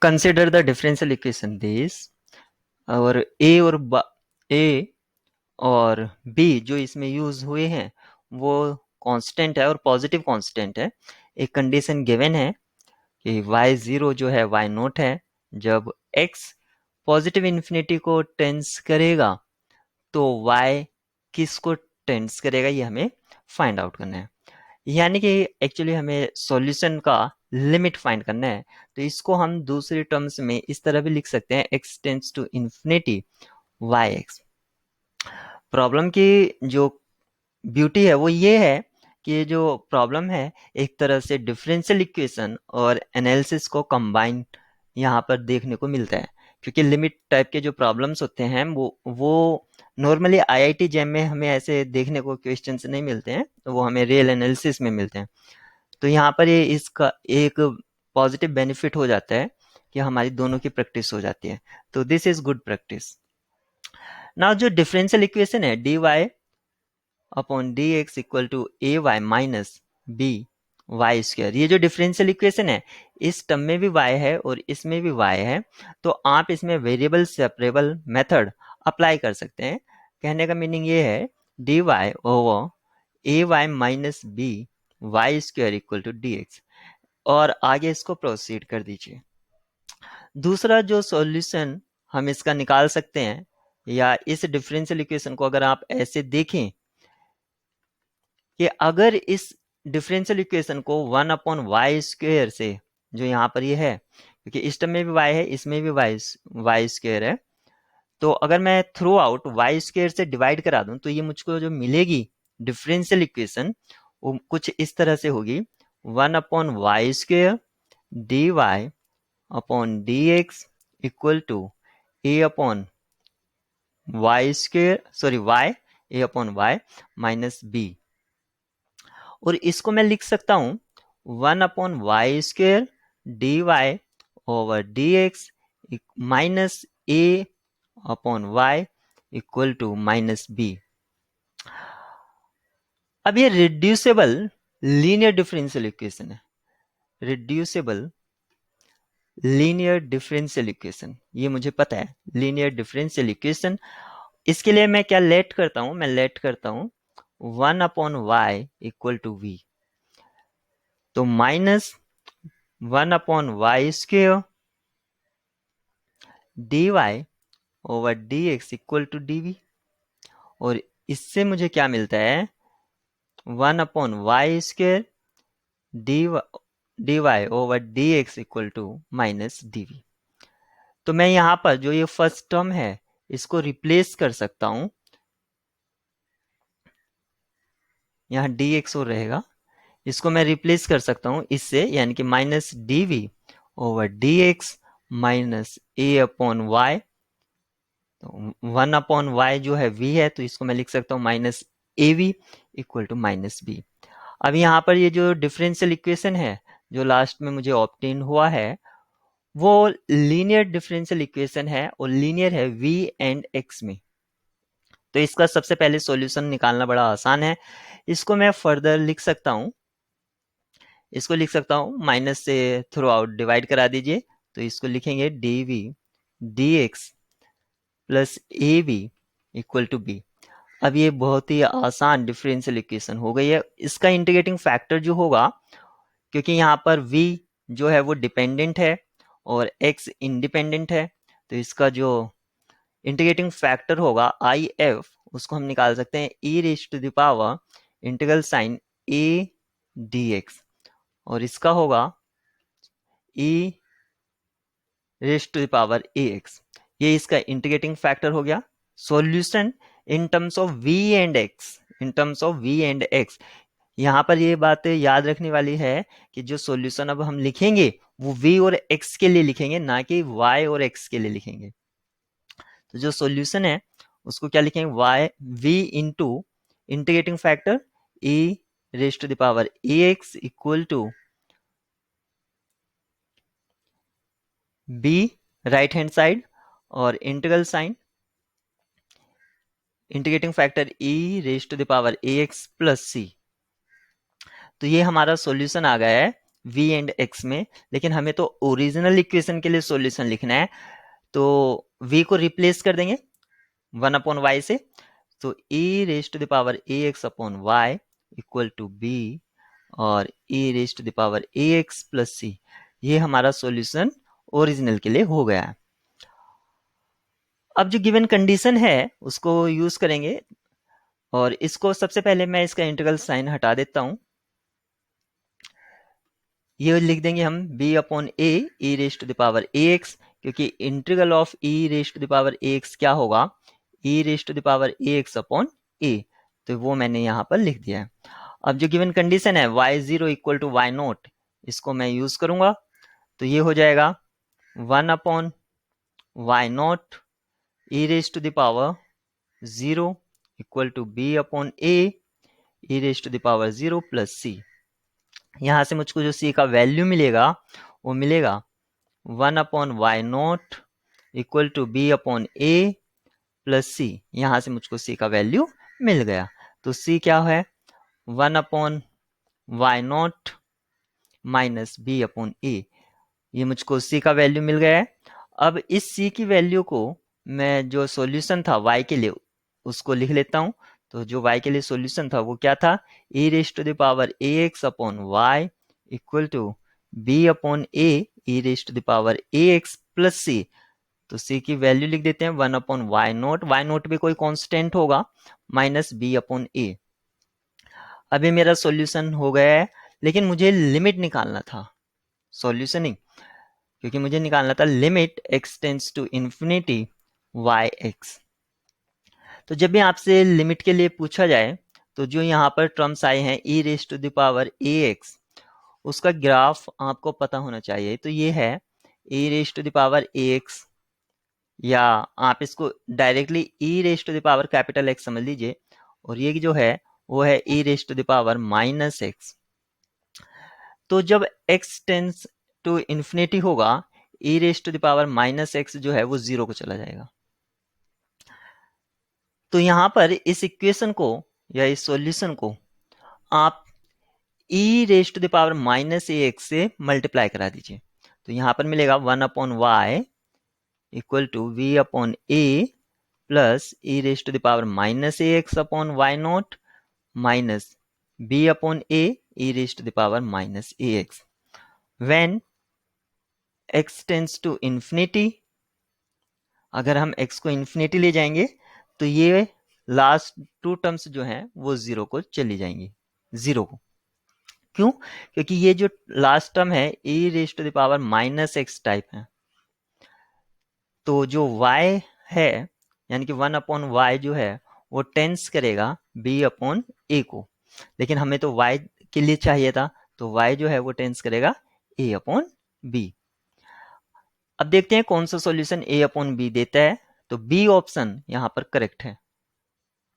Consider the differential equation this, और ए और B जो इसमें यूज हुए हैं वो कांस्टेंट है और पॉजिटिव कांस्टेंट है। एक कंडीशन गिवन है कि y0 जो है y नोट है, जब x पॉजिटिव इन्फिनिटी को टेंस करेगा तो y किसको टेंस करेगा, ये हमें फाइंड आउट करना है। यानी कि एक्चुअली हमें सॉल्यूशन का लिमिट फाइंड करना है। तो इसको हम दूसरे टर्म्स में इस तरह भी लिख सकते हैं, x tends to infinity yx। Problem की जो ब्यूटी है वो ये है कि ये जो प्रॉब्लम है एक तरह से डिफरेंशियल इक्वेशन और एनालिसिस को कंबाइन यहाँ पर देखने को मिलता है, क्योंकि लिमिट टाइप के जो प्रॉब्लम्स होते हैं वो नॉर्मली आईआईटी जैम में हमें ऐसे देखने को क्वेश्चंस नहीं मिलते हैं, तो वो हमें रियल एनालिसिस में मिलते हैं। तो यहाँ पर ये इसका एक पॉजिटिव बेनिफिट हो जाता है कि हमारी दोनों की प्रैक्टिस हो जाती है। तो this is good practice. Now जो डिफरेंशियल इक्वेशन है dy upon D x equal to A Y minus B Y square, ये जो डिफरेंशियल इक्वेशन है इस टर्म में भी y है और इसमें भी y है, तो आप इसमें वेरिएबल सेपरेबल मेथड अप्लाई कर सकते हैं। कहने का मीनिंग ये है D Y over A Y minus B Y square equal to D X, और आगे इसको प्रोसीड कर दीजिए। दूसरा जो सॉल्यूशन हम इसका निकाल सकते हैं, या इस डिफरेंशियल इक्वेशन को अगर आप ऐसे देखें कि अगर इस डिफरेंशियल इक्वेशन को 1 अपॉन वाई स्क्वेयर से, जो यहाँ पर ये है क्योंकि इस टर्म में भी y है इसमें भी वाई स्क्वेयर है, तो अगर मैं थ्रू आउट वाई स्क्वेयर से डिवाइड करा दूं तो ये मुझको जो मिलेगी डिफरेंशियल इक्वेशन वो कुछ इस तरह से होगी 1 upon y square d y upon D x equal to a upon y square y a upon y minus b. और इसको मैं लिख सकता हूं 1 upon y square d Y over D x minus A upon Y equal to minus B. अब ये reducible linear differential equation है, reducible linear differential equation, ये मुझे पता है लीनियर डिफरेंशियल इक्वेशन। इसके लिए मैं क्या लेट करता हूं, मैं लेट करता हूं 1 upon Y equal to v, तो minus 1 upon y square d Y over D x equal to d v, और इससे मुझे क्या मिलता है 1 upon y square d Y over D x equal to minus D v. तो मैं यहां पर जो ये फर्स्ट टर्म है इसको रिप्लेस कर सकता हूं, यहाँ डी एक्स और रहेगा, इसको मैं रिप्लेस कर सकता हूं इससे, यानी कि minus D V over D x minus ए अपॉन वाई। तो 1 अपॉन वाई जो है v है, तो इसको मैं लिख सकता हूँ minus A V equal to minus B. अब यहाँ पर ये जो डिफरेंशियल इक्वेशन है जो लास्ट में मुझे ऑब्टेन हुआ है वो लीनियर डिफरेंशियल इक्वेशन है और लीनियर है v एंड x में। तो इसका सबसे पहले सॉल्यूशन निकालना बड़ा आसान है। इसको मैं फर्दर लिख सकता हूँ, इसको लिख सकता हूँ माइनस से थ्रू आउट डिवाइड करा दीजिए, तो इसको लिखेंगे D V D X plus A V equal to B. अब ये बहुत ही आसान डिफरेंशियल इक्वेशन हो गई है। इसका इंटीग्रेटिंग फैक्टर जो होगा, क्योंकि यहाँ पर v जो है वो डिपेंडेंट है और x इंडिपेंडेंट है, तो इसका जो इंटीग्रेटिंग फैक्टर होगा आई एफ, उसको हम निकाल सकते हैं e raise to the power integral sign a dx, और इसका होगा e raise to the power ax। ये इसका इंटीग्रेटिंग फैक्टर हो गया। Solution in terms of v and x, in terms of v and x, यहाँ पर ये बात याद रखने वाली है कि जो सॉल्यूशन अब हम लिखेंगे वो v और x के लिए लिखेंगे, ना कि y और x के लिए लिखेंगे। तो जो सॉल्यूशन है उसको क्या लिखेंगे y v into integrating factor e raise to the power ax equal to b right hand side और integral sign integrating factor e raise to the power ax plus c। तो ये हमारा सॉल्यूशन आ गया है v एंड x में, लेकिन हमें तो ओरिजिनल इक्वेशन के लिए सॉल्यूशन लिखना है, तो v को रिप्लेस कर देंगे 1/y से, तो e raise to the power ax upon y equal to b और e raise to the power ax plus c, ये हमारा सॉल्यूशन ओरिजिनल के लिए हो गया है। अब जो गिवन कंडीशन है उसको यूज करेंगे, और इसको सबसे पहले मैं इसका इंटीग्रल साइन हटा देता हूं, ये लिख देंगे हम b upon A E raise to the power ax, क्योंकि integral of e raise to the power ax क्या होगा, e raise to the power ax upon a, तो वो मैंने यहाँ पर लिख दिया है। अब जो गिवन कंडीशन है y0 equal to y note, इसको मैं यूज करूंगा, तो ये हो जाएगा 1 upon y naught E raise to the power 0 equal to b upon a E raise to the power 0 plus c। यहाँ से मुझको जो c का वैल्यू मिलेगा वो मिलेगा 1 upon y naught equal to b upon a plus c. यहाँ से मुझको c का वैल्यू मिल गया, तो c क्या है 1 upon y naught minus b upon a, ये मुझको c का वैल्यू मिल गया है। अब इस c की वैल्यू को मैं जो सॉल्यूशन था y के लिए उसको लिख लेता हूँ, तो जो y के लिए सॉल्यूशन था वो क्या था, e raise to the power ax upon y equal to b upon a e raise to the power ax plus c, तो c की वैल्यू लिख देते हैं 1 अपॉन वाई नोट भी कोई कांस्टेंट होगा माइनस b अपॉन a। अभी मेरा सॉल्यूशन हो गया है, लेकिन मुझे लिमिट निकालना था, सॉल्यूशन नहीं, क्योंकि मुझे निकालना था limit x tends to infinity Y X. तो जब भी आपसे लिमिट के लिए पूछा जाए तो जो यहाँ पर टर्म्स आए हैं e raise to the power ax, उसका ग्राफ आपको पता होना चाहिए। तो ये है e raise to the power ax, या आप इसको directly e raise to the power capital X समझ लीजिए, और ये जो है वो है e raise to the power minus x। तो जब x टेंस टू इन्फिनिटी होगा e raise to the power minus x जो है वो 0 को चला जाएगा। तो यहाँ पर इस इक्वेशन को या इस सॉल्यूशन को आप e raise to the power minus ax से मल्टीप्लाई करा दीजिए, तो यहाँ पर मिलेगा 1 upon Y equal to v upon a plus e raise to the power minus ax upon y naught minus b upon a e raise to the power minus ax। When x tends to infinity, अगर हम x को infinity ले जाएंगे तो ये last to terms जो हैं वो 0 को चली जाएंगी, 0 को। क्यों? क्योंकि ये जो लास्ट टर्म है e raise to the power minus X type है, तो जो y है यानी कि 1 अपॉन वाई जो है वो टेंस करेगा b अपॉन a को, लेकिन हमें तो y के लिए चाहिए था, तो y जो है वो टेंस करेगा a अपॉन b। अब देखते हैं कौन सा सॉल्यूशन a अपॉन b देता है, तो b ऑप्शन यहाँ पर करेक्ट है।